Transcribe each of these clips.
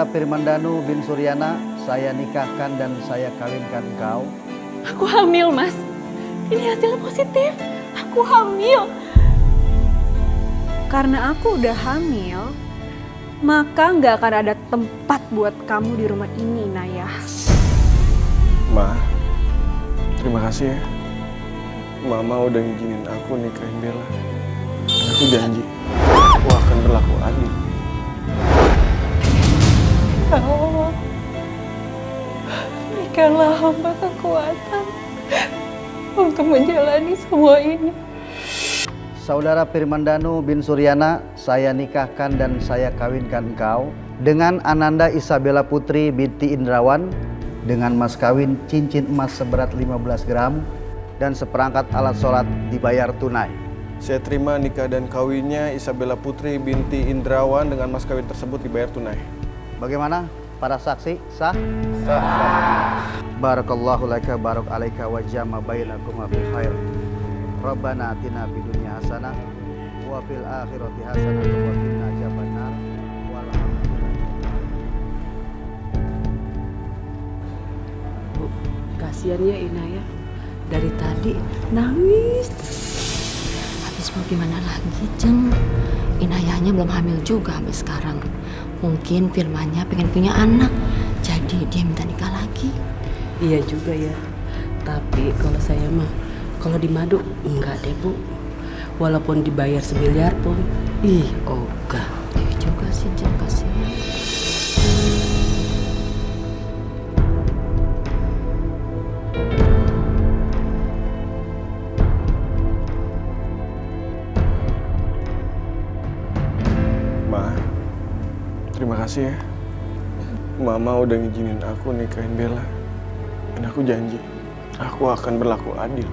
Firmandanu bin Suryana, saya nikahkan dan saya kawinkan engkau. Aku hamil, Mas. Ini hasilnya positif. Aku hamil. Karena aku udah hamil, maka nggak akan ada tempat buat kamu di rumah ini, Naya. Ma, terima kasih ya. Mama udah ngizinin aku nikahin Bella. Aku janji, aku akan berlaku adil. Ya Allah, berikanlah hamba kekuatan untuk menjalani semua ini. Saudara Firmandanu bin Suryana, saya nikahkan dan saya kawinkan engkau dengan Ananda Isabella Putri binti Indrawan dengan mas kawin cincin emas seberat 15 gram dan seperangkat alat sholat dibayar tunai. Saya terima nikah dan kawinnya Isabella Putri binti Indrawan dengan mas kawin tersebut dibayar tunai. Bagaimana para saksi? Sah? Sah. Barakallahu laka barak alaika wa jama bainakum fil khair. Rabbana atina fid dunya hasanah wa fil akhirati hasanah wa qina adzabannar. Bu, kasihan ya Inaya. Dari tadi nangis. Habis mau gimana lagi, Ceng? Inayahnya belum hamil juga sampai sekarang. Mungkin Firmannya pengen punya anak, jadi dia minta nikah lagi. Iya juga ya. Tapi kalau saya mah, kalau di madu enggak deh Bu. Walaupun dibayar semiliar pun, ogah. Iya juga sih, Ceng, kasihan. Ma, terima kasih ya. Mama udah ngizinin aku nikahin Bella. Dan aku janji, aku akan berlaku adil.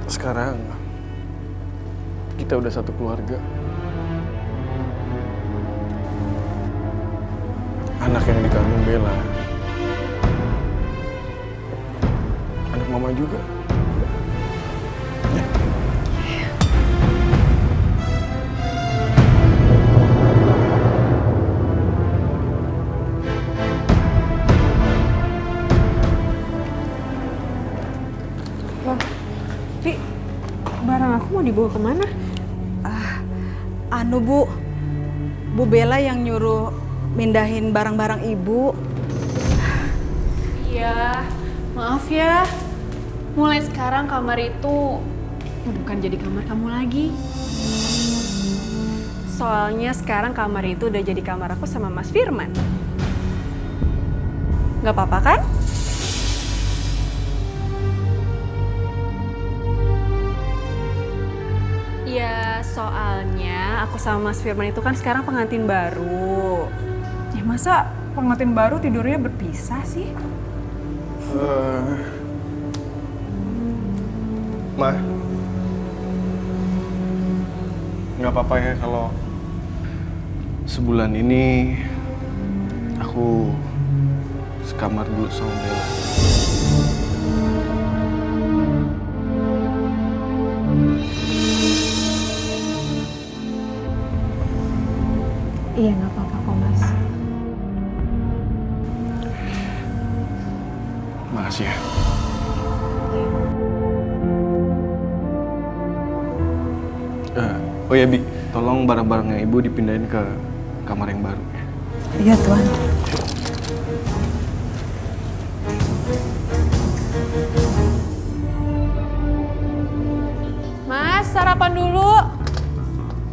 Sekarang, kita udah satu keluarga. Anak yang dikandung Bella, anak mama juga. Ya. Ri, barang aku mau dibawa kemana? Bu Bella yang nyuruh mindahin barang-barang ibu. Iya, maaf ya. Mulai sekarang kamar itu bukan jadi kamar kamu lagi. Soalnya sekarang kamar itu udah jadi kamar aku sama Mas Firman. Gak apa-apa kan? Ya, soalnya aku sama Mas Firman itu kan sekarang pengantin baru. Ya masa pengantin baru tidurnya berpisah sih? Ma, nggak apa-apa ya kalau sebulan ini aku sekamar dulu sama Bella. Iya, nggak apa-apa kok, Mas. Makasih ya. Oh ya Bi, tolong barang-barangnya Ibu dipindahin ke kamar yang baru ya. Iya Tuan. Mas, sarapan dulu.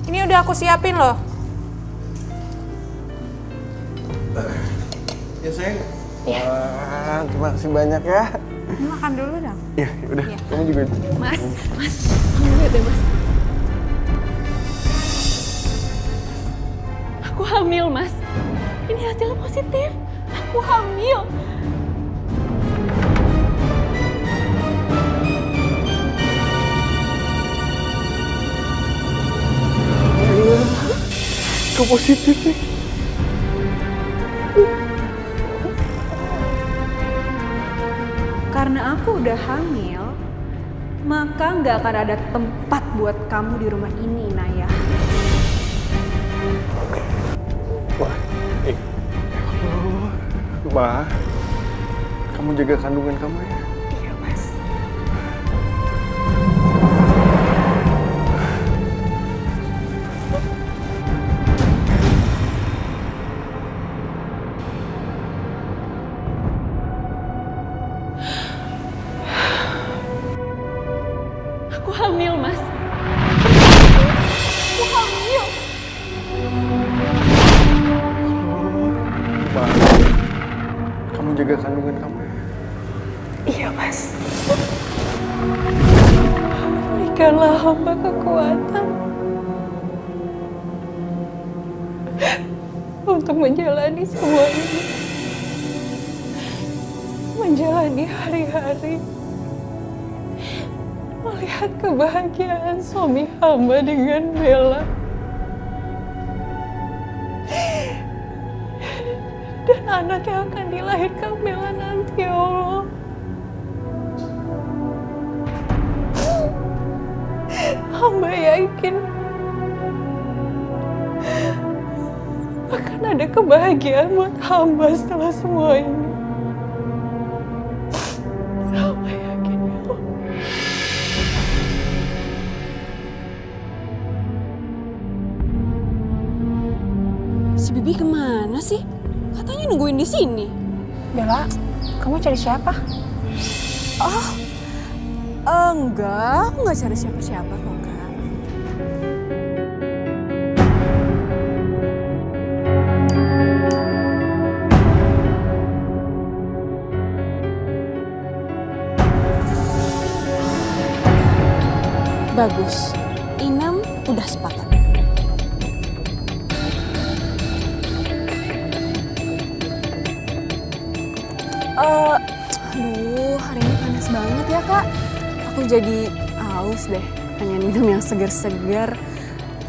Ini udah aku siapin loh. Ya sayang. Wah, terima kasih banyak ya. Makan dulu dong. Iya, udah. Kamu juga. Mas, kamu lihat deh, Mas. Aku hamil, Mas. Ini hasilnya positif. Aku hamil. Kok positif sih? karena aku udah hamil, maka nggak akan ada tempat buat kamu di rumah ini, Naya. Wah, Ma, kamu jaga kandungan kamu ya. Iya, Mas. Aku hamil, Mas. Aku hamil. Ma, kamu jaga kandungan kamu ya. Iya, Mas. Berikanlah hamba kekuatan untuk menjalani semua ini. Menjalani hari-hari. Melihat kebahagiaan suami hamba dengan Bella. Dan anak yang akan dilahirkan Bella nanti, ya Allah. Hamba yakin akan ada kebahagiaan buat hamba setelah semua ini. Hamba yakin, ya Allah. Si Bibi kemana sih? Katanya nungguin di sini. Bella, kamu cari siapa? Enggak, aku nggak cari siapa-siapa kok, Kak. Bagus, Inem udah sepakat. Aduh, hari ini panas banget ya, Kak. Aku jadi haus deh, pengen minum yang segar-segar.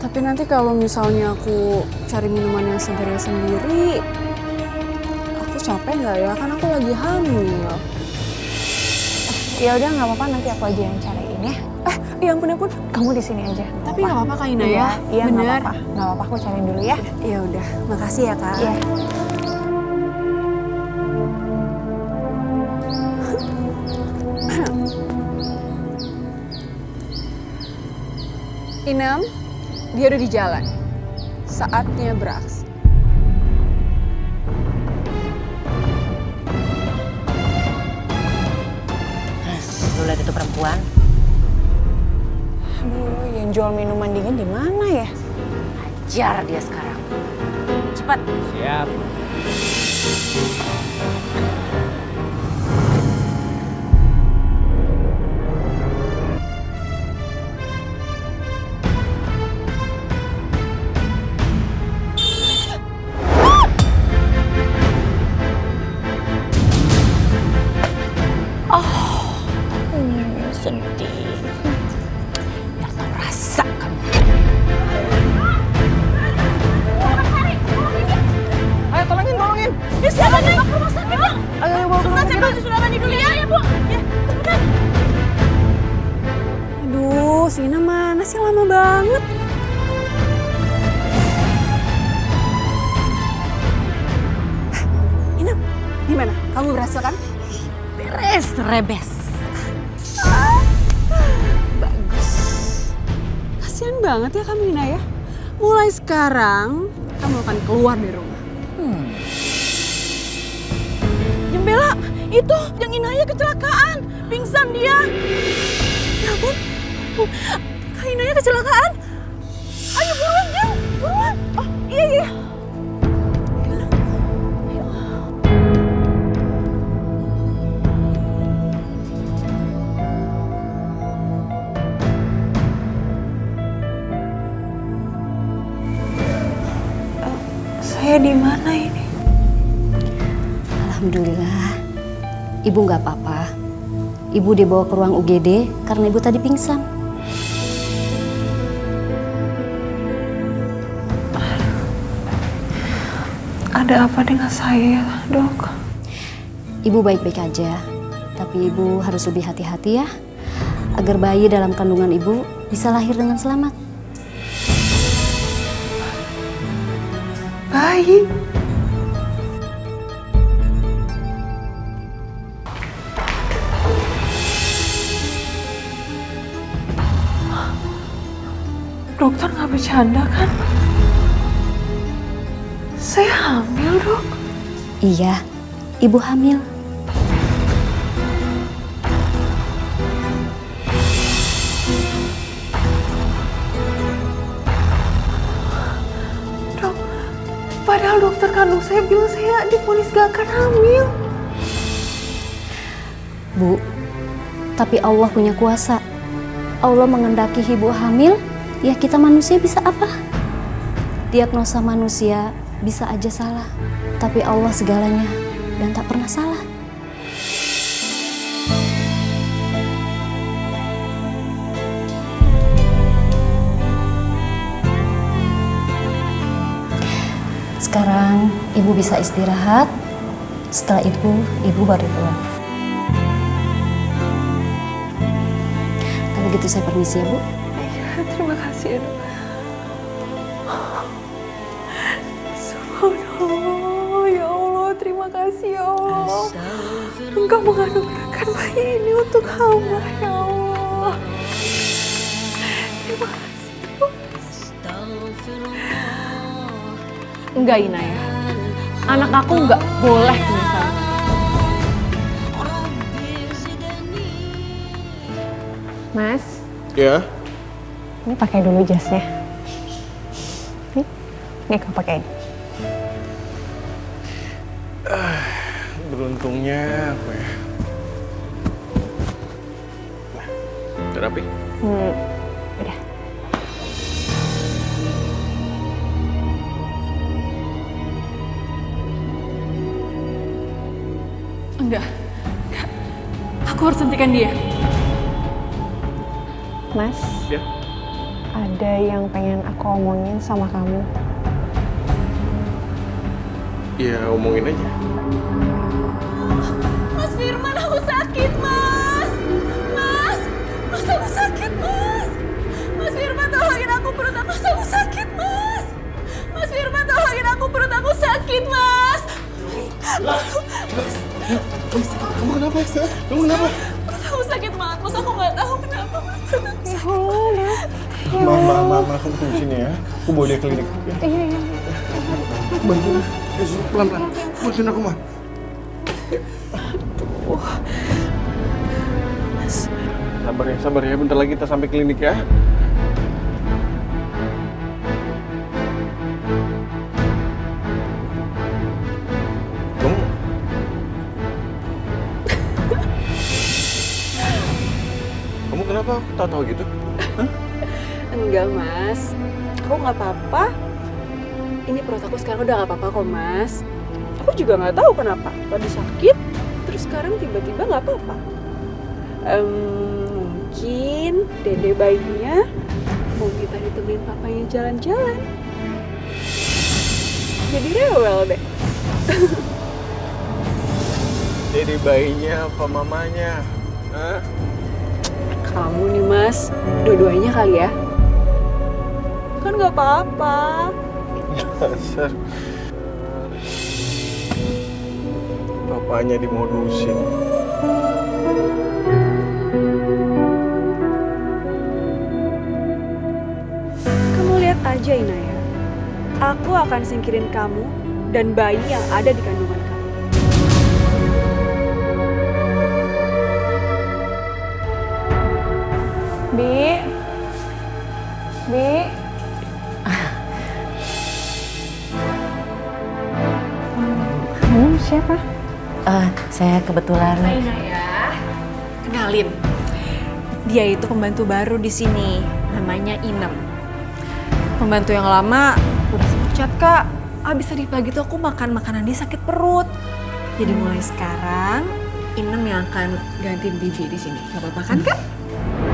Tapi nanti kalau misalnya aku cari minuman yang segarnya sendiri, aku capek nggak ya? Kan aku lagi hamil. Ya udah nggak apa-apa, nanti aku aja yang cariin ya. Ya ampun, Kamu di sini aja. Tapi nggak apa-apa, Kak Ina ya? Iya, nggak bener. apa-apa. Nggak apa-apa, aku cariin dulu ya. Ya udah, makasih ya, Kak. Iya. Inem, dia udah di jalan. Saatnya beraksi. Lu lihat itu perempuan? Aduh, yang jual minuman dingin di mana ya? Hajar dia sekarang. Cepat. Siap. Sedih. Biar tahu rasa kamu. Ayo tolongin. Ya siapa nih? Ke rumah sakit ya? Ayo bawa ke rumah sakit. Sudah tadi dulu ya, Bu. Ya, cepetan. Aduh, si Inem mana sih, lama banget. Inem, gimana? Kamu berhasil kan? Beres, rebes. Bagus. Kasian banget ya kamu, Ina ya. Mulai sekarang, kamu akan keluar dari rumah. Yang Bella, itu yang Inaya kecelakaan. Pingsan dia. Ya ampun, Kak Inaya kecelakaan. Ayo buruan, Jeng. Buruan. Oh, iya. Saya di mana ini? Alhamdulillah, ibu nggak apa-apa. Ibu dibawa ke ruang UGD karena ibu tadi pingsan. Ada apa dengan saya, Dok? Ibu baik-baik aja. Tapi ibu harus lebih hati-hati ya, agar bayi dalam kandungan ibu bisa lahir dengan selamat. Bayi? Dokter nggak bercanda kan? Saya hamil, Dok. Iya, ibu hamil. Dok, padahal dokter kandung saya bilang saya divonis gak akan hamil. Bu, tapi Allah punya kuasa. Allah mengendaki ibu hamil, ya kita manusia bisa apa? Diagnosa manusia bisa aja salah, tapi Allah segalanya dan tak pernah salah. Sekarang ibu bisa istirahat, setelah itu ibu baru pulang. Kalau gitu saya permisi ya, Bu. Terima kasih ya, Dok. Subhanallah, ya Allah, terima kasih ya Allah. Engkau menganugerahkan bayi ini untuk hamba, ya Allah. Terima kasih, Dok. Enggak, Inaya. Anak aku enggak boleh punya salah. Mas, Ya, ini pakai dulu jasnya. Nih kau pakai. beruntungnya apa ya? Nah, udah rapi? Udah. Enggak. Aku harus hentikan dia. Mas, Ya. ada yang pengen aku omongin sama kamu. Ya, omongin aja. Mas Firman, aku sakit, Mas. Mas aku sakit, Mas. Mas Firman, tolongin aku, perut aku sakit, Mas. Mas Firman, tolongin aku, perut aku sakit, Mas. Kamu kenapa, Esther? Kamu kenapa? Perut aku sakit banget, Mas. Aku nggak tahu kenapa, Mas. Mama, kamu tunggu sini ya. Aku bawa dia ke klinik. Ya. Iya. Bantuin. Pelan-pelan. Bantuin aku, Ma. Sabar ya. Bentar lagi kita sampai klinik ya. Kamu kenapa tahu gitu? Hah? Enggak, Mas. Aku nggak apa-apa. Ini perut aku sekarang udah nggak apa-apa kok, Mas. Aku juga nggak tahu kenapa. Tadi sakit, terus sekarang tiba-tiba nggak apa-apa. Mungkin dede bayinya mau kita ditemenin papanya jalan-jalan. Jadi rewel deh. Dede bayinya apa mamanya? Hah? Kamu nih, Mas, dua-duanya kali ya. Kan nggak apa-apa. Dasar. Papanya dimodusin. Kamu lihat aja, Inaya. Aku akan singkirin kamu dan bayi yang ada di kandungan kamu. Bi. Kamu siapa? Saya kebetulan. Inaya, kenalin. Dia itu pembantu baru di sini, namanya Inem. Pembantu yang lama udah sepecat, Kak. Abis tadi pagi tuh aku makan makanan dia sakit perut. Jadi mulai sekarang Inem yang akan gantiin Bibi di sini. Gak apa-apa kan, Kak?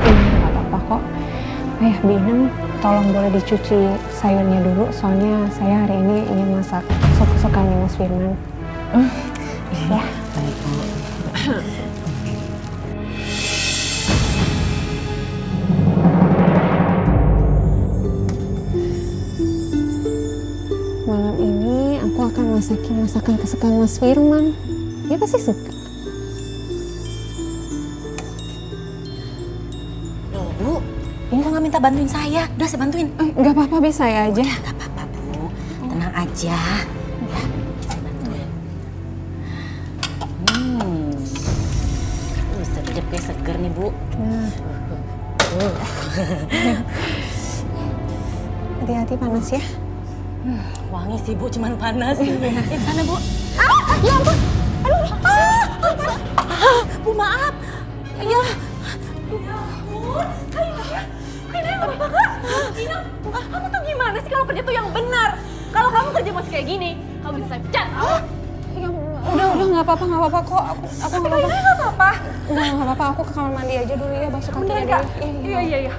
Gak apa-apa kok. Bi Inem, tolong boleh dicuci sayurnya dulu, soalnya saya hari ini ingin masak sup kesukaannya Mas Firman. Ya, baik Bu. masakin masakan kesukaan Mas Firman. Dia pasti suka. Loh Bu, ini kok nggak minta bantuin saya? Udah saya bantuin. Nggak apa-apa, biar saya aja. Nggak apa-apa Bu, tenang aja. Ya, saya bantuin. Sedap kayak seger nih Bu. Hati-hati panas ya. Wangi sih Bu, cuman panas. Sana Bu. Ya ampun. Bu maaf. Ya. Kayak apa Kak? Ina, kamu tuh gimana sih kalau kerja tuh yang benar? Kalau kamu kerja masih kayak gini, kamu bisa saya pecat. Ya, udah nggak apa-apa kok. Aku nggak apa-apa. Nggak apa-apa. Nggak apa-apa, aku ke kamar mandi aja dulu ya, basuh kakinya Beneran dulu. Kak? Iya.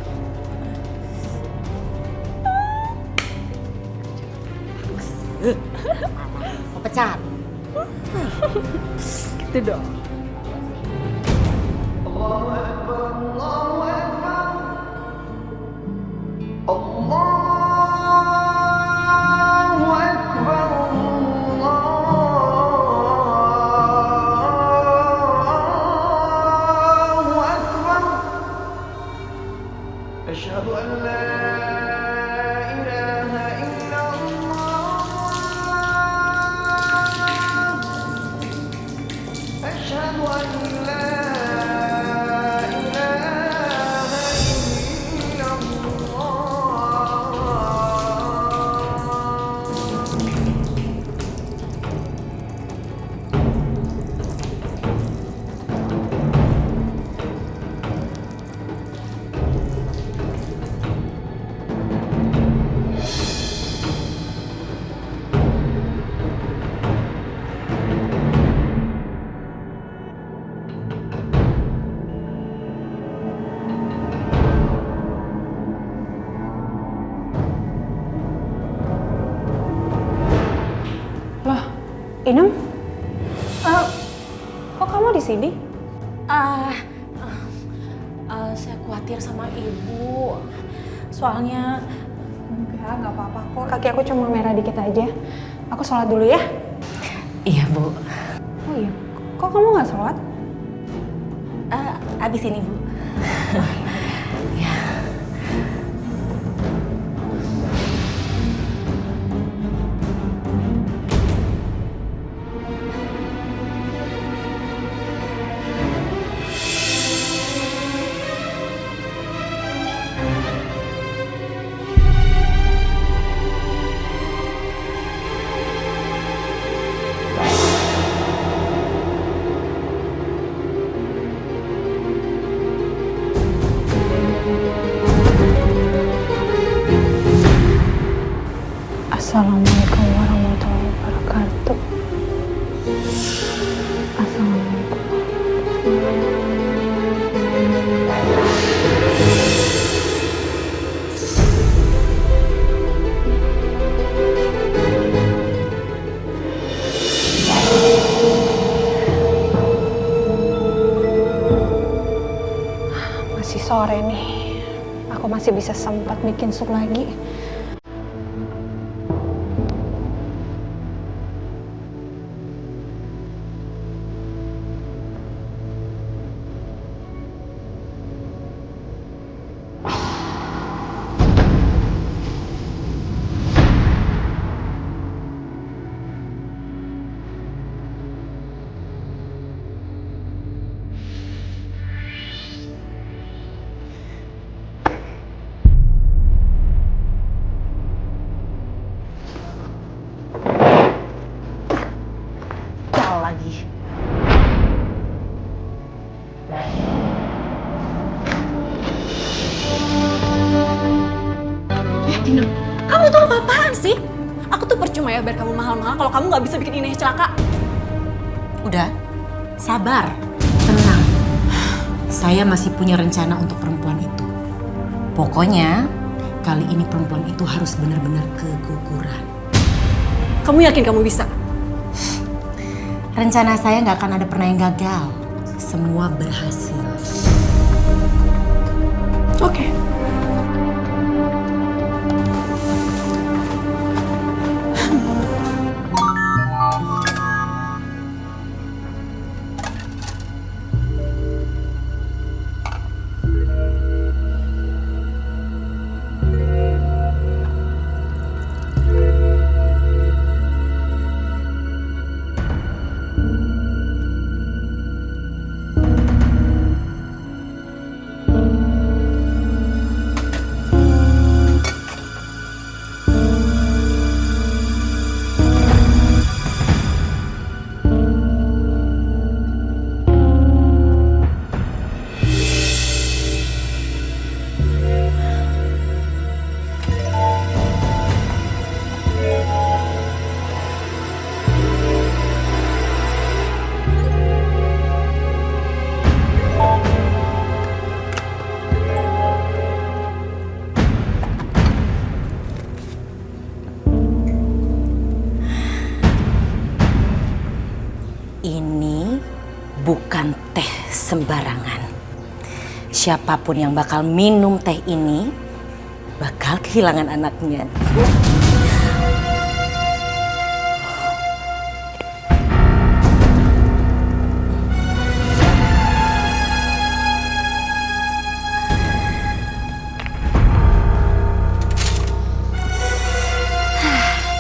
Mau pecat. Gitu dong. أشهد أن لا إله إلا الله أشهد أن لا إله إلا الله Loh, Inem? Kok kamu di sini? Saya khawatir sama Ibu. Soalnya Nggak apa-apa kok. Kaki aku cuma merah dikit aja. Aku sholat dulu ya. iya Bu. Oh iya, kok kamu nggak sholat? Abis ini Bu. Assalamualaikum warahmatullahi wabarakatuh. Assalamualaikum. Masih sore nih. Aku masih bisa sempat bikin sup lagi. Lagi. Ina, kamu tuh apa-apaan sih? Aku tuh percuma ya biar kamu mahal-mahal kalau kamu nggak bisa bikin Ineh celaka. Udah, sabar, tenang. Saya masih punya rencana untuk perempuan itu. Pokoknya kali ini perempuan itu harus benar-benar keguguran. Kamu yakin kamu bisa? Rencana saya nggak akan ada pernah yang gagal. Semua berhasil. Oke. bukan teh sembarangan. Siapapun yang bakal minum teh ini bakal kehilangan anaknya.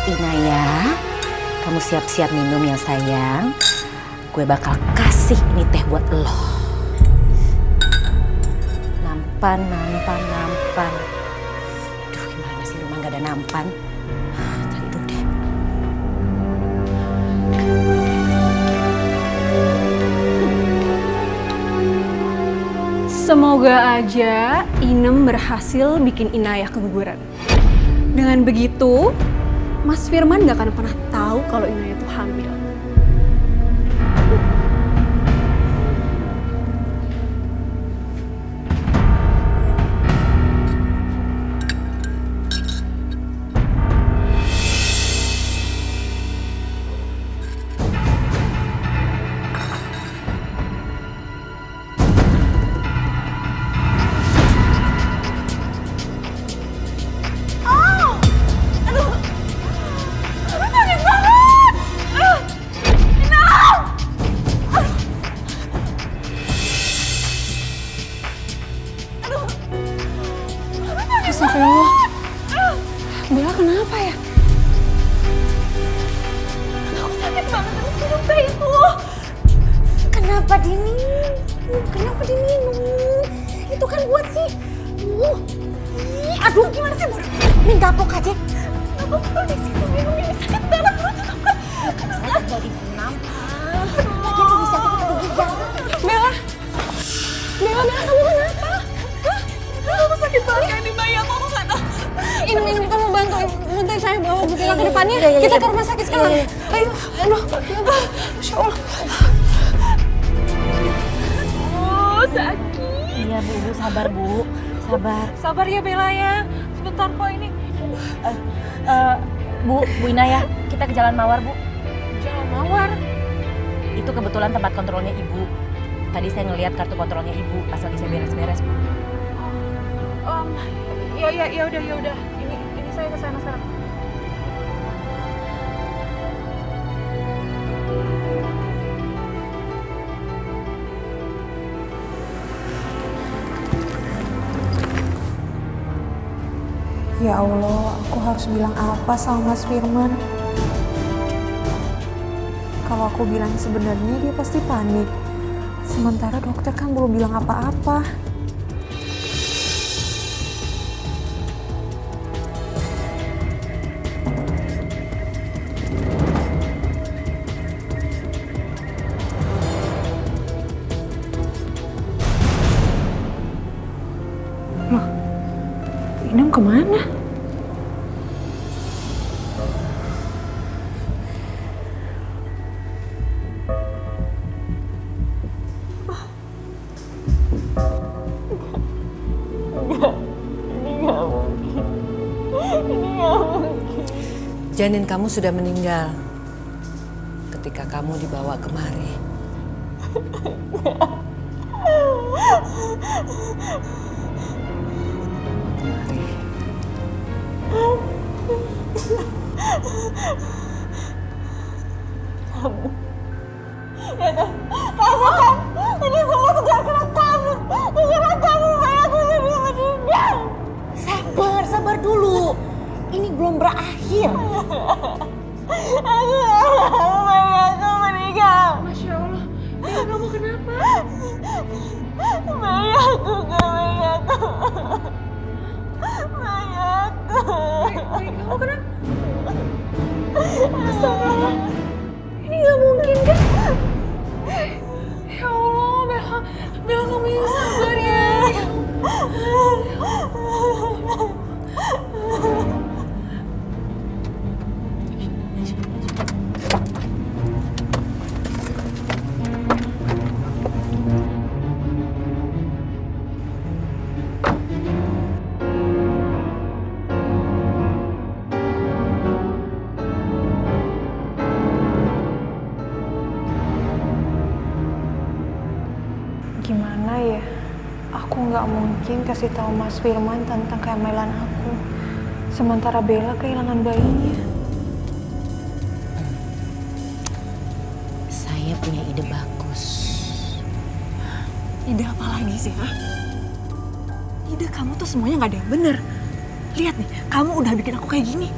Inaya, kamu siap-siap minum ya sayang. Gue bakal kasih ini teh buat lo. Nampan. Duh, gimana sih rumah gak ada nampan? Cari dulu deh. Semoga aja Inem berhasil bikin Inayah keguguran. Dengan begitu, Mas Firman gak akan pernah tahu kalau Inayah tuh hamil. Astagfirullah. Bella kenapa ya? Aku sakit banget habis minum teh itu. Kenapa diminum? Itu kan buat si... Aduh, gimana sih bodoh? Ini gapok aja. Kenapa perlu di situ minum ini sakit banget perutnya tau kan? Saya mau dinampak. Lagi tuh bisa kita kegigilan. Bella kamu kenapa? Aku sakit banget di bayi aku gak tau. Inem kamu bantu saya bawa Bu Bella ke depannya. Kita ke rumah sakit sekarang. Ayo, aduh, Masya Allah. Sakit. Iya Bu, sabar Bu. Sabar ya Bella ya. Sebentar kok ini. Bu Inaya, kita ke Jalan Mawar Bu. Jalan Mawar. Itu kebetulan tempat kontrolnya Ibu. Tadi saya ngelihat kartu kontrolnya Ibu pas lagi saya beres-beres Bu. Ya udah. Ini saya ke sana sekarang. Ya Allah, aku harus bilang apa sama Mas Firman? Kalau aku bilang sebenarnya dia pasti panik. Sementara dokter kan belum bilang apa-apa. Loh, Inem kemana? Janin kamu sudah meninggal ketika kamu dibawa kemari. Ini semua sudah kena kamu. Karena kamu bayi aku jadi meninggal. Sabar dulu. Ini belum berakhir. Bayi aku meninggal. Masya Allah, Bella kamu kenapa? Bayi aku. Bayi kamu kenapa? Astagfirullah, ini gak mungkin kan? Ya Allah, Bella kamu yang sabar ya. Aku nggak mungkin kasih tahu Mas Firman tentang kehamilan aku. Sementara Bella kehilangan bayinya. Saya punya ide bagus. Ide apa lagi sih, ha? Ide kamu tuh semuanya nggak ada yang bener. Lihat nih, kamu udah bikin aku kayak gini.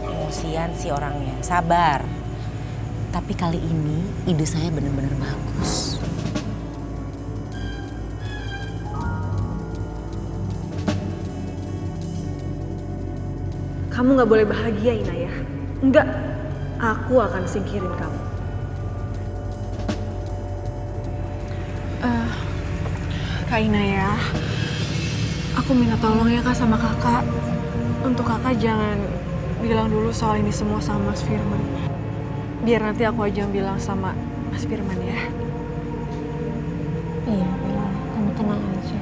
Emosian sih orangnya, sabar. Tapi kali ini ide saya benar-benar bagus. Kamu nggak boleh bahagia, Inayah. Enggak, aku akan singkirin kamu. Kak Inayah, aku minta tolong ya Kak sama kakak. Untuk kakak jangan bilang dulu soal ini semua sama Mas Firman. Biar nanti aku aja yang bilang sama Mas Firman ya. Iya Bella, kamu tenang aja.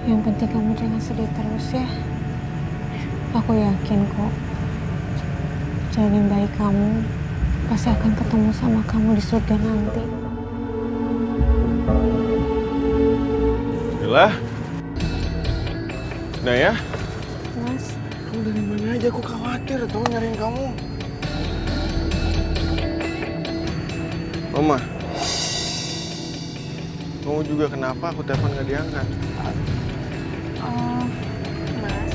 Yang penting kamu jangan sedih terus ya. Aku yakin kok janin bayi kamu pasti akan ketemu sama kamu di surga nanti. Bella. Nah ya, Mas, kamu dari mana aja? Aku khawatir tuh nyariin kamu. Mama, kamu juga kenapa aku telepon gak diangkat? Mas,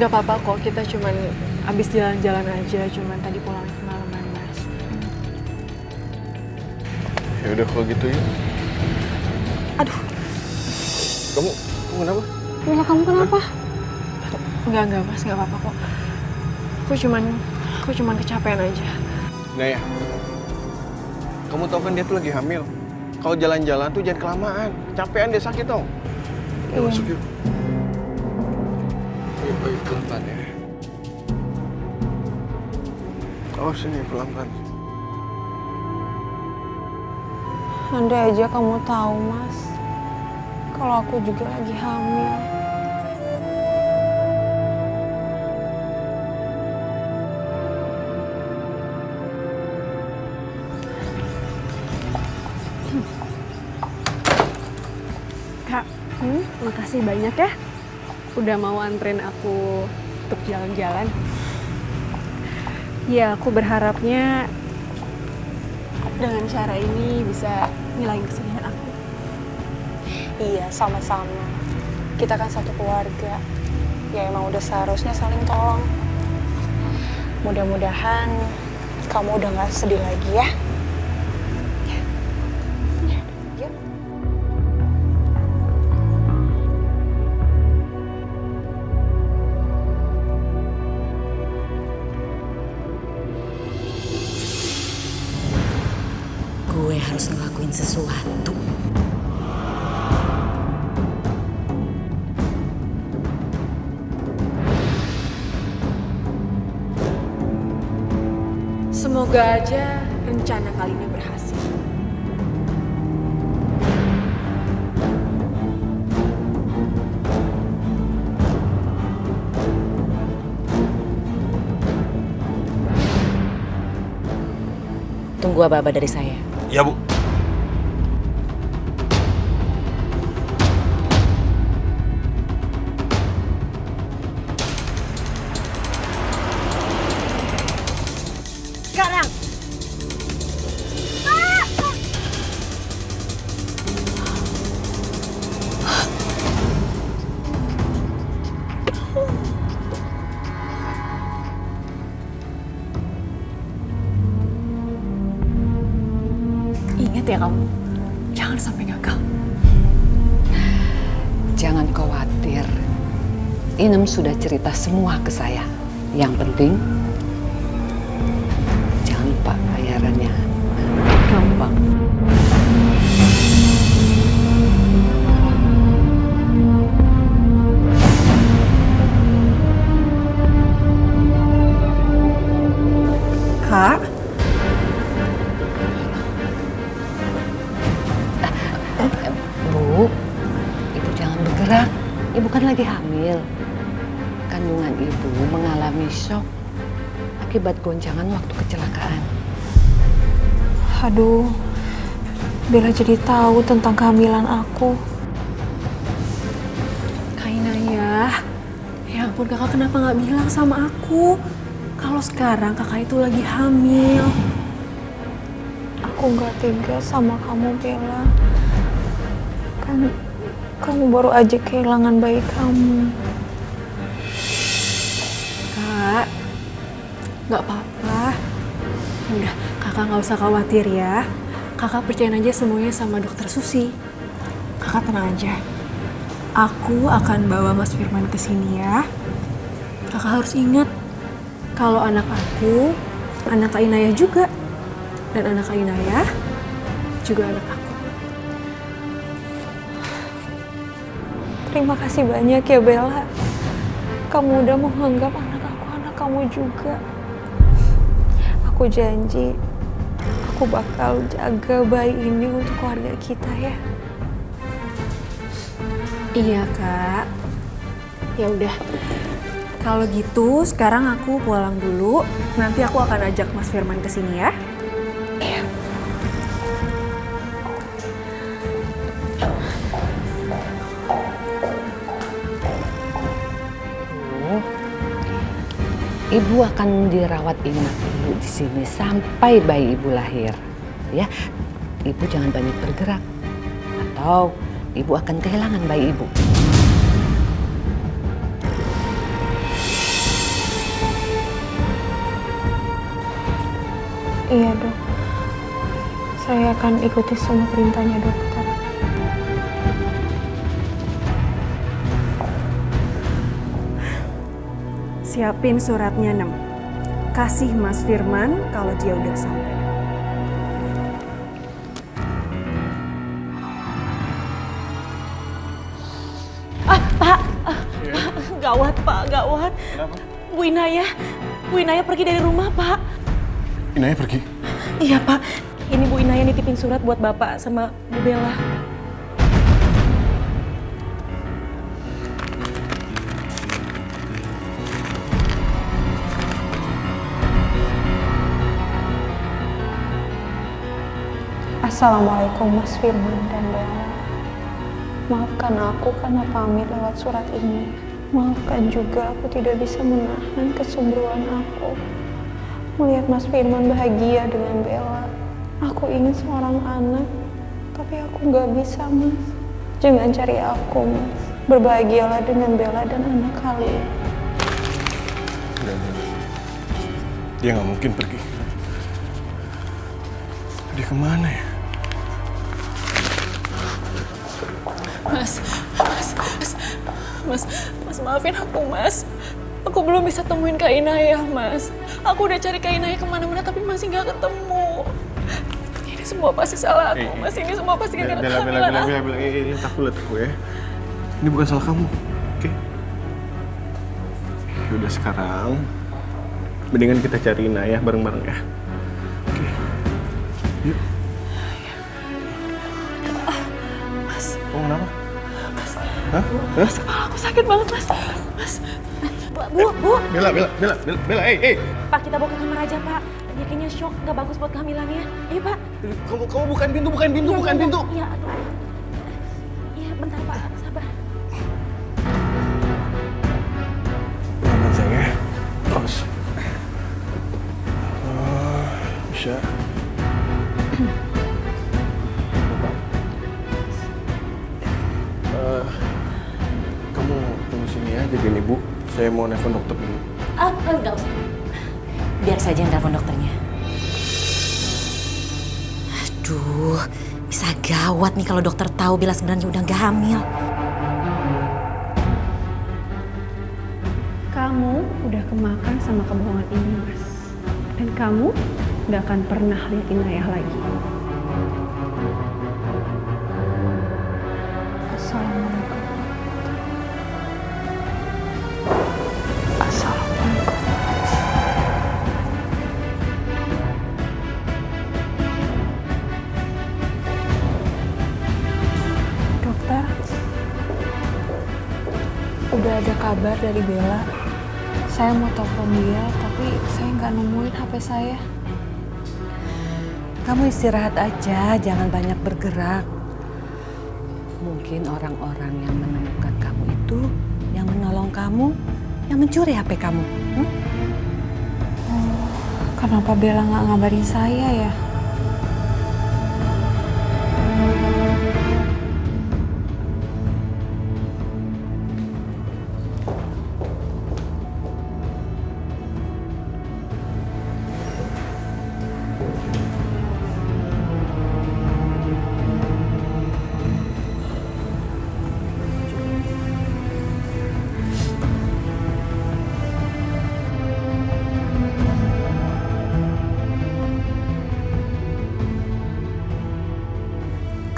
nggak apa-apa kok. Kita cuman abis jalan-jalan aja. Cuman tadi pulang kemalaman, Mas. Ya udah kalau gitu yuk. Aduh, Kamu kenapa? Bella kamu kenapa? enggak Mas, nggak apa-apa kok. Aku cuman kecapean aja. Nah ya, kamu tau kan dia tuh lagi hamil. Kalau jalan-jalan tuh jangan kelamaan. Kecapean dia sakit tau. Yuk masuk yuk. Ayo pelan-pelan ya. Oh sini pelan-pelan. Andai aja kamu tahu Mas, kalau aku juga lagi hamil. Kak, makasih banyak ya. Udah mau anterin aku untuk jalan-jalan. Ya, aku berharapnya dengan cara ini bisa ngilangin kesedihan aku. Iya, sama-sama. Kita kan satu keluarga. Ya emang udah seharusnya saling tolong. Mudah-mudahan kamu udah gak sedih lagi ya. Yuk. Gue harus ngelakuin sesuatu. Semoga aja rencana kali ini berhasil. Tunggu aba-aba dari saya. Ya Bu. Sekarang. Ingat ya kamu, jangan sampai gagal. Jangan khawatir. Inem sudah cerita semua ke saya. Yang penting, jangan lupa bayarannya. Gampang. Kak, Bu, Ibu jangan bergerak. Ibu kan lagi hamil. Kandungan Ibu mengalami shock akibat goncangan waktu kecelakaan. Aduh, Bella jadi tahu tentang kehamilan aku. Kak Inayah, ya ampun kakak kenapa nggak bilang sama aku kalau sekarang kakak itu lagi hamil? Aku nggak tega sama kamu, Bella. Kan kamu baru aja kehilangan bayi kamu. Kak, nggak apa-apa. Udah, kakak nggak usah khawatir ya. Kakak percayain aja semuanya sama dokter Susi. Kakak tenang aja. Aku akan bawa Mas Firman ke sini ya. Kakak harus ingat kalau anak aku, anak Kak Inayah juga. Dan anak Kak Inayah juga anak aku. Terima kasih banyak ya, Bella. Kamu udah menganggap anak aku anak kamu juga. Aku janji, aku bakal jaga bayi ini untuk keluarga kita ya. Iya kak. Ya udah. Kalau gitu sekarang aku pulang dulu. Nanti aku akan ajak Mas Firman ke sini ya. Iya. Ibu akan dirawat inap dulu di sini sampai bayi ibu lahir. Ya, ibu jangan banyak bergerak atau ibu akan kehilangan bayi ibu. Iya dok, saya akan ikuti semua perintahnya dokter. Siapin suratnya 6. Kasih Mas Firman kalau dia udah sampai. Gawat Pak, gawat. Kenapa? Bu Inayah pergi dari rumah Pak. Inayah pergi? Iya Pak, ini Bu Inayah nitipin surat buat Bapak sama Bu Bella. Assalamualaikum Mas Firman dan Bella. Maafkan aku karena pamit lewat surat ini. Maafkan juga aku tidak bisa menahan kecemburuan aku melihat Mas Firman bahagia dengan Bella. Aku ingin seorang anak, tapi aku nggak bisa, Mas. Jangan cari aku, Mas. Berbahagialah dengan Bella dan anak kalian. Enggak. Dia nggak mungkin pergi. Dia kemana ya? Mas maafin aku Mas. Aku belum bisa temuin Kak Inayah Mas. Aku udah cari Kak Inayah kemana-mana tapi masih nggak ketemu. Ini semua pasti salah aku Mas. Ini semua pasti gara-gara kehamilan aku. Bella, lihat aku ya. Ini bukan salah kamu, oke? Yaudah sekarang, mendingan kita cari Inayah bareng-bareng ya. Oke, yuk. Mas. Oh, kenapa? Hah? Mas, kepala aku sakit banget, Mas. Mas. Bu. Bella, Pak, kita bawa ke kamar aja, Pak. Dia kayaknya shock, nggak bagus buat kehamilannya. Ayo, Pak. Kamu bukan pintu. Iya, aduh. Iya, bentar, Pak. Sabar. Aman sayang ya. Terus. Bisa. Kamu tunggu sini ya, jagain ibu. Saya mau nelfon dokter dulu. Enggak usah. Biar saja yang telepon dokternya. Aduh, bisa gawat nih kalau dokter tahu Bella sebenarnya udah gak hamil. Kamu udah kemakan sama kebohongan ini, Mas. Dan kamu gak akan pernah lihat Inayah lagi. Assalamualaikum. Dokter, udah ada kabar dari Bella. Saya mau telepon dia, tapi saya nggak nemuin HP saya. Kamu istirahat aja, jangan banyak bergerak. Mungkin orang-orang yang menemukan kamu itu, yang menolong kamu, yang mencuri HP kamu. Kenapa Bella nggak ngabarin saya ya?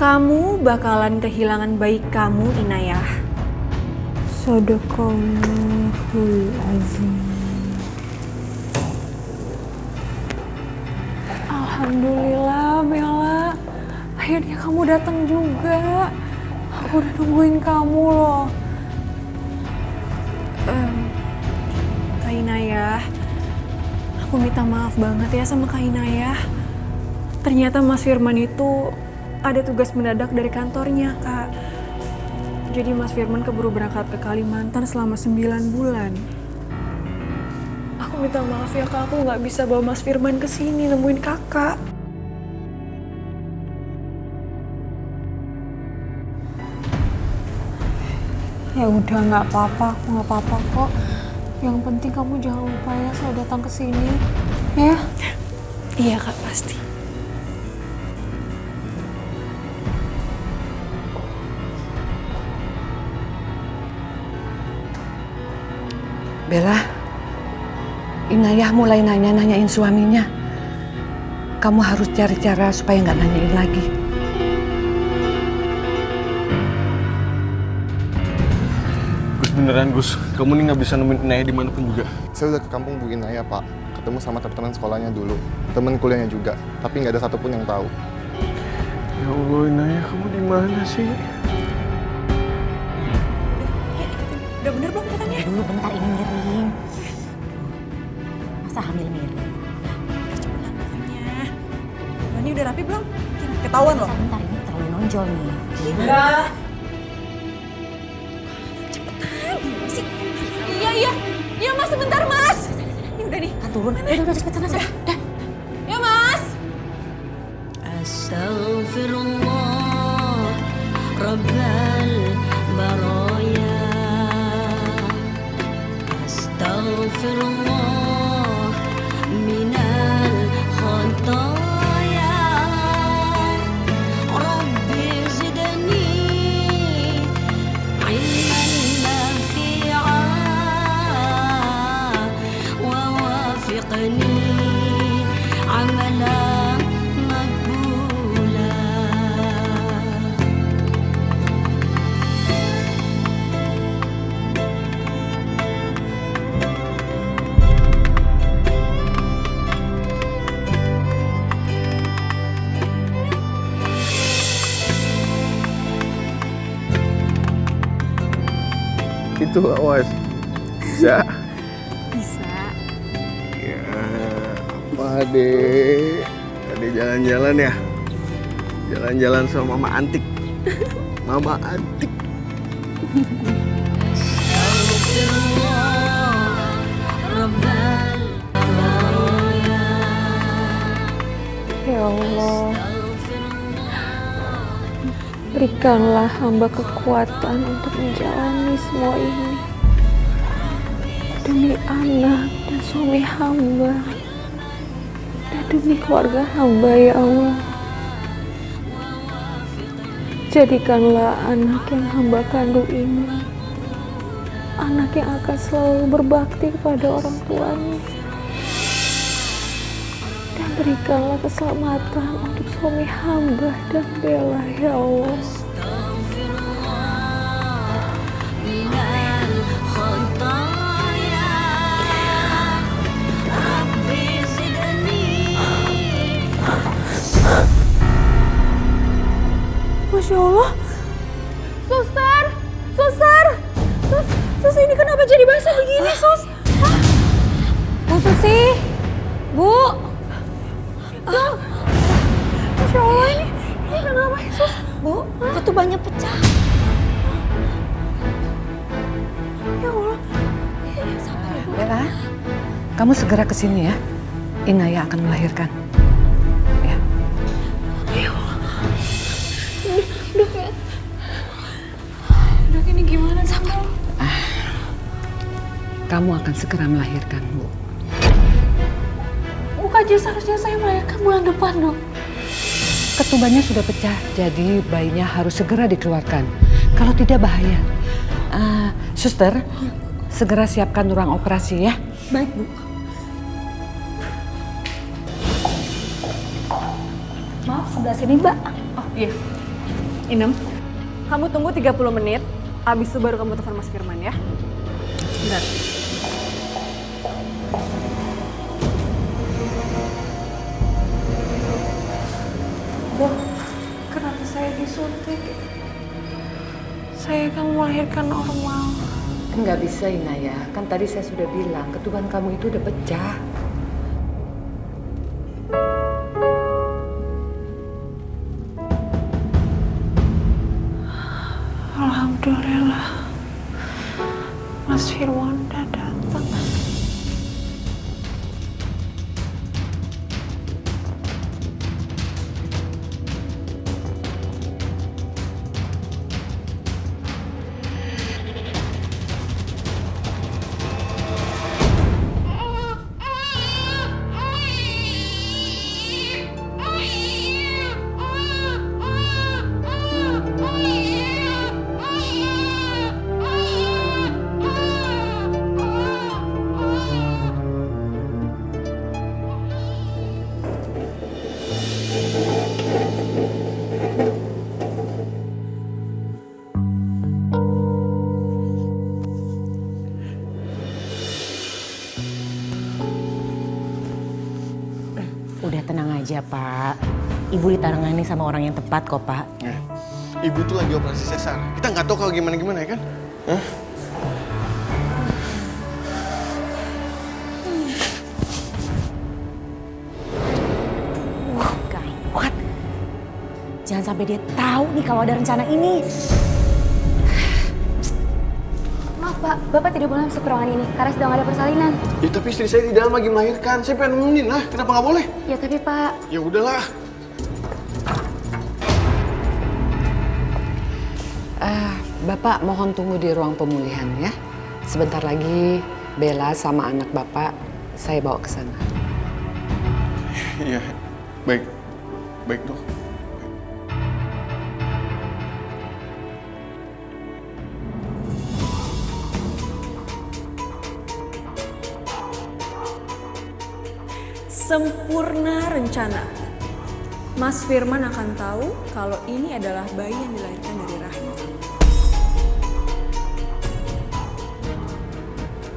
Kamu bakalan kehilangan bayi kamu, Inayah. Sadaqallahul azim. Alhamdulillah Bella, akhirnya kamu datang juga. Aku udah nungguin kamu loh. Kak Inayah, aku minta maaf banget ya sama Kak Inayah. Ternyata Mas Firman itu ada tugas mendadak dari kantornya, Kak. Jadi Mas Firman keburu berangkat ke Kalimantan selama 9 bulan. Aku minta maaf ya, Kak. Aku nggak bisa bawa Mas Firman ke sini nemuin Kakak. Ya udah nggak apa-apa, aku nggak apa-apa kok. Yang penting kamu jangan lupa ya saya datang ke sini, ya? Iya, Kak, pasti. Bella, Inayah mulai nanyain suaminya. Kamu harus cari cara supaya nggak nanyain lagi. Gus, beneran Gus, kamu nih nggak bisa nemuin Inayah dimanapun juga. Saya udah ke kampung Bu Inayah, Pak. Ketemu sama teman sekolahnya dulu, teman kuliahnya juga. Tapi nggak ada satupun yang tahu. Ya Allah, Inayah, kamu di mana sih? Udah bener belum katanya? Dulu bentar, ini miring. Masa hamil miring? Ini udah rapi belum? Ketahuan loh. Bentar, ini terlalu nonjol nih. Cepetan. Iya Mas, sebentar Mas. Ini udah nih. Kan turun. Udah cepet sana. Dah. Ya Mas. Astaghfirullah Rabbal baraya. Astaghfirullah minal khataya. Rabbi zidni ilman nafi'an wa wafiqni amalan maqbula. Itu awas. Bisa. Bisa. Ya, apa deh? Tadi jalan-jalan ya? Jalan-jalan sama Mama Antik. Mama Antik. Astaghfirullah Rabbal baraya. Ya Allah, berikanlah hamba kekuatan untuk menjalani semua ini. Demi anak dan suami hamba. Dan demi keluarga hamba ya Allah. Jadikanlah anak yang hamba kandung ini anak yang akan selalu berbakti kepada orang tuanya. Dan berikanlah keselamatan untuk suami hamba dan Bella ya Allah. Minal khataya. Rabbi zidni. Masya Allah. Suster, Sus ini kenapa jadi basah begini, Sus? Bu Susi, Bu. ketubannya pecah. Ya Allah. Bella, kamu segera ke sini ya. Inaya akan melahirkan. Ya. Dok, ini gimana sabar? Kamu akan segera melahirkan, Bu. Bukannya seharusnya saya melahirkan bulan depan, Dok. Ketubannya sudah pecah, jadi bayinya harus segera dikeluarkan. Kalau tidak bahaya. Suster, segera siapkan ruang operasi ya. Baik, Bu. Maaf, sebelah sini, Mbak. Oh iya. Inem, kamu tunggu 30 menit, abis itu baru kamu telepon Mas Firman ya. Bentar. Dok, kenapa saya disuntik? Saya kan melahirkan normal. Enggak bisa, Inaya. Kan tadi saya sudah bilang, ketuban kamu itu udah pecah. Alhamdulillah. Mas Firman udah datang. Udah tenang aja, Pak. Ibu ditangani sama orang yang tepat kok, Pak. Ibu tuh lagi operasi sesar. Kita nggak tahu kalau gimana ya kan? Hah? Gawat. Jangan sampai dia tahu nih kalau ada rencana ini. Maaf, Pak. Bapak tidak boleh masuk ke ruangan ini karena sedang ada persalinan. Ya tapi istri saya di dalam lagi melahirkan. Saya pengen nemenin lah. Kenapa nggak boleh? Ya, tapi Pak... Ya udahlah. Bapak mohon tunggu di ruang pemulihan ya. Sebentar lagi Bella sama anak Bapak saya bawa ke sana. Iya, baik. Baik, Dok. Sempurna rencana. Mas Firman akan tahu kalau ini adalah bayi yang dilahirkan dari rahim.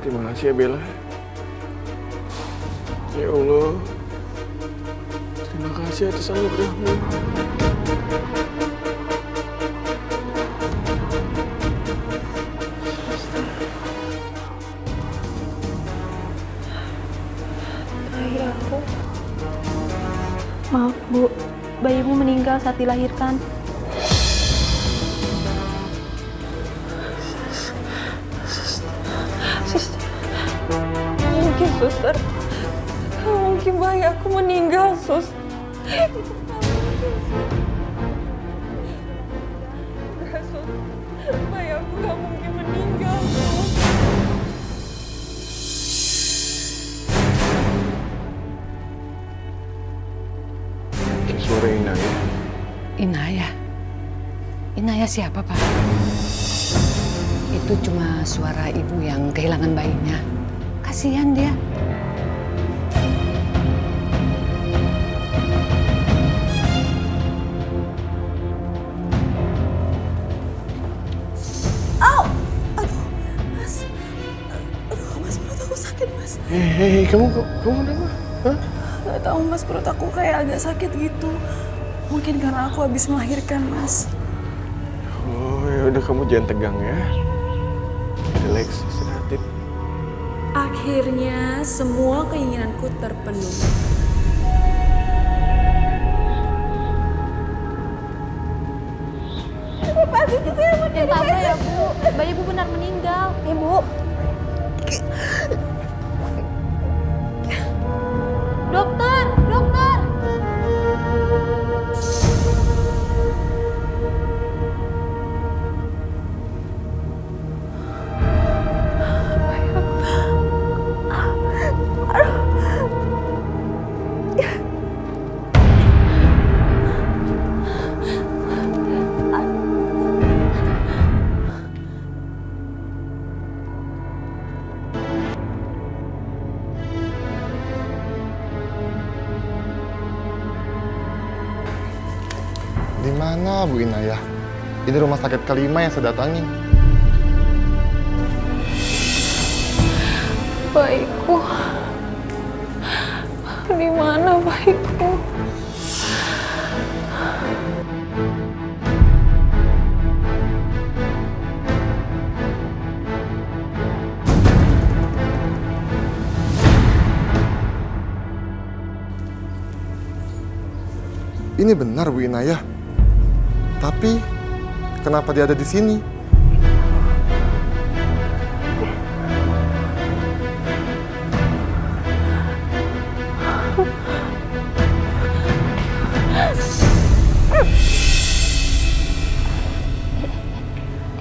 Terima kasih ya, Bella. Ya Allah. Terima kasih atas anugerahmu. Ayahku. Maaf, Bu. Bayimu meninggal saat dilahirkan. Mungkin, suster. Mungkin bayi aku meninggal, sus. Enggak, sus. Bayi aku gak mungkin meninggal, sus. Kayak suara Inaya. Inaya? Inaya siapa, Pak? Itu cuma suara ibu yang kehilangan bayinya. Kasihan dia. Mas, perut aku sakit, Mas. Hei, kamu kenapa? Hah? Gak tahu, Mas, perut aku kayak agak sakit gitu. Mungkin karena aku habis melahirkan, Mas. Oh, ya udah kamu jangan tegang ya. Relax, istirahatin. Akhirnya semua keinginanku terpenuhi. Yang tabrak ya Bu, bayi Bu benar meninggal. Ibu. Dokter, dokter. Di mana Bu Inayah? Ini rumah sakit kelima yang saya datangi. Baikku. Di mana baikku? Ini benar Bu Inayah. Tapi kenapa dia ada di sini?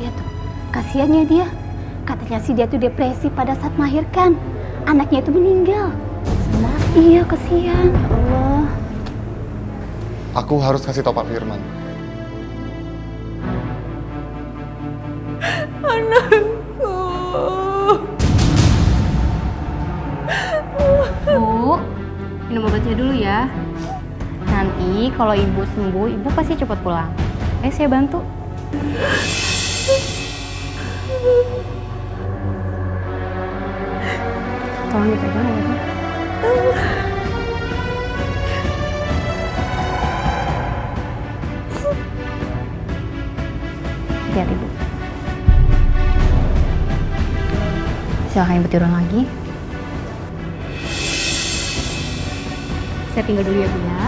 Dia tuh, kasihannya dia. Katanya sih dia tuh depresi pada saat melahirkan. Anaknya itu meninggal. Iya, kasihan. Ya Allah. Aku harus kasih tahu Pak Firman. Anakku. Bu, minum obatnya dulu ya. Nanti kalau Ibu sembuh, Ibu pasti cepat pulang. Saya bantu. Tolong dipegang ya, Bu. Hati-hati, Bu. Silahkan Ibu turun lagi. Saya tinggal dulu ya, Bu ya.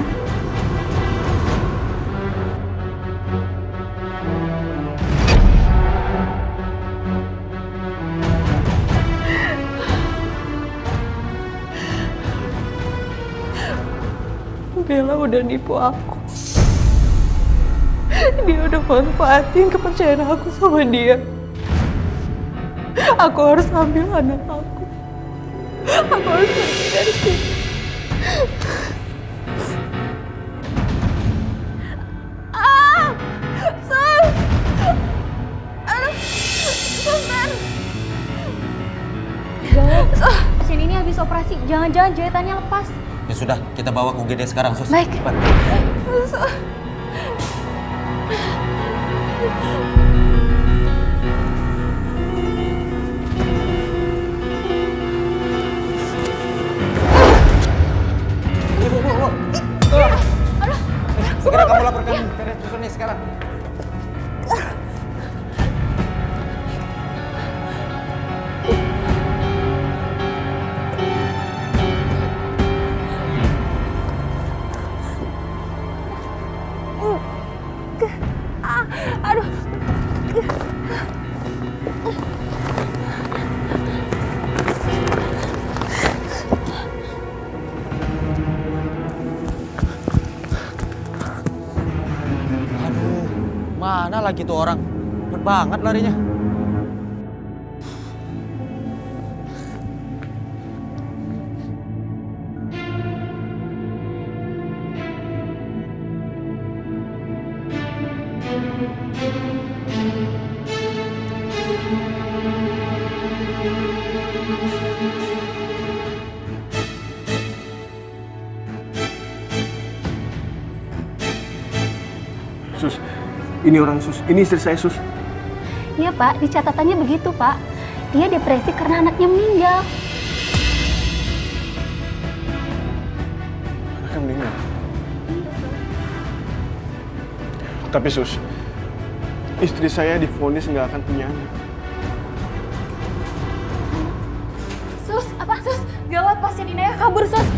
Bella udah nipu aku. Dia udah manfaatin kepercayaan aku sama dia. Aku harus ambil anak aku. Aku harus pergi dari sini. Gawat, pasien ini habis operasi. Jangan-jangan jahitannya lepas. Ya sudah, kita bawa ke UGD sekarang, Sus. Baik. Cepat. Segera kamu laporkan ke Susun nih sekarang. Mana lagi tuh orang? Cepet banget larinya. Sus, ini orang Sus, ini istri saya Sus. Iya Pak, di catatannya begitu Pak. Dia depresi karena anaknya meninggal. Anaknya meninggal. Tapi Sus, istri saya divonis nggak akan punya anak. Sus, apa? Sus, gawat pasien Inayah kabur, Sus.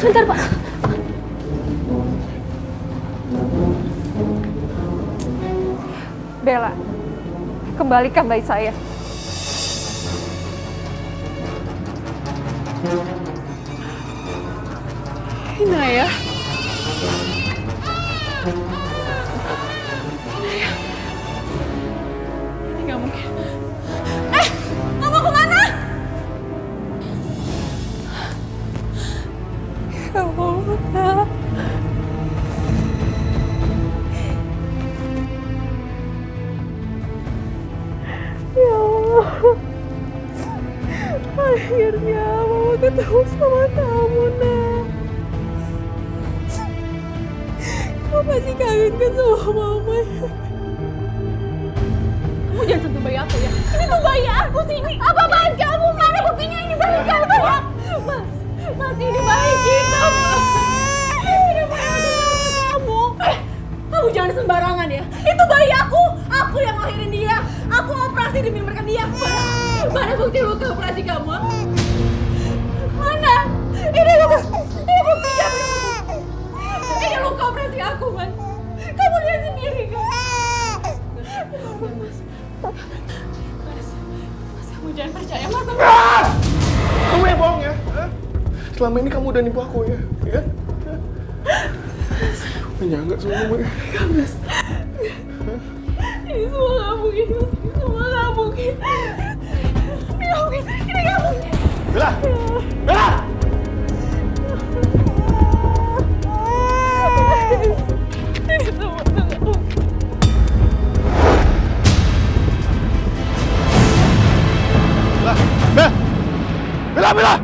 Sebentar Pak. Bella, kembalikan bayi saya. Inaya. Ini gak mungkin. Kamu kemana? Ya Allah. Ya Allah. Akhirnya Mama ketemu sama kamu, Nak. Kamu masih kangen kan sama Mama? Kamu jangan sentuh bayi aku ya. Ini tuh bayi aku sini. Apa bayi kamu? Mana buktinya ini bayi kamu? Mas, ini bayi kita, Mas. Ini bayi aku. Kamu jangan sembarangan ya. Itu bayi aku. Aku yang ngelahirin dia. Aku operasi demi memberikan dia. Mana bukti luka operasi kamu? Mana? Ini buktinya. Ini luka operasi aku, Man. Kamu lihat sendiri kan? Mas, kamu jangan percaya, Mas. Kamu yang bohong ya? Hah? Selama ini kamu udah nipu aku ya? Ya? Menyangka semua kamu ya? Mas. Ini semua gak mungkin, Mas. Ini semua gak mungkin. Ini gak mungkin. Ini gak mungkin. Bella! Bella! Ini semua tuh gak mungkin. Bella! Bella! Bella!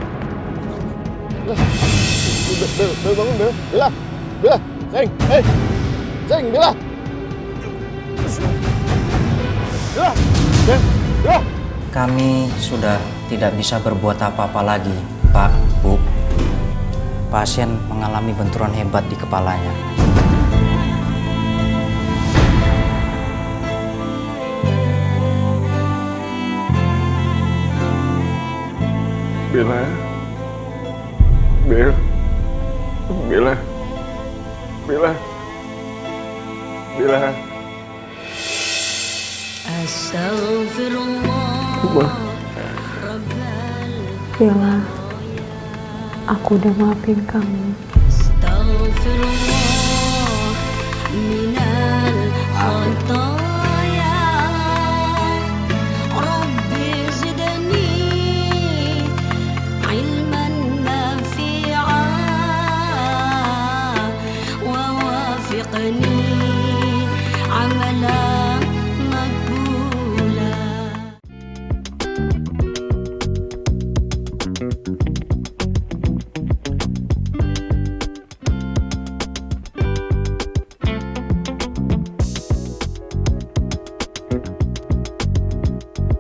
Bella bangun, Bella! Bella! Bella! Sayang! Hei! Sayang, Bella! Bella! Sayang! Bella! Kami sudah tidak bisa berbuat apa-apa lagi, Pak, Bu. Pasien mengalami benturan hebat di kepalanya. Bella. Bella. Bella. Bella. Bella. Bella, aku udah maafin kamu. Astaghfirullah minal khata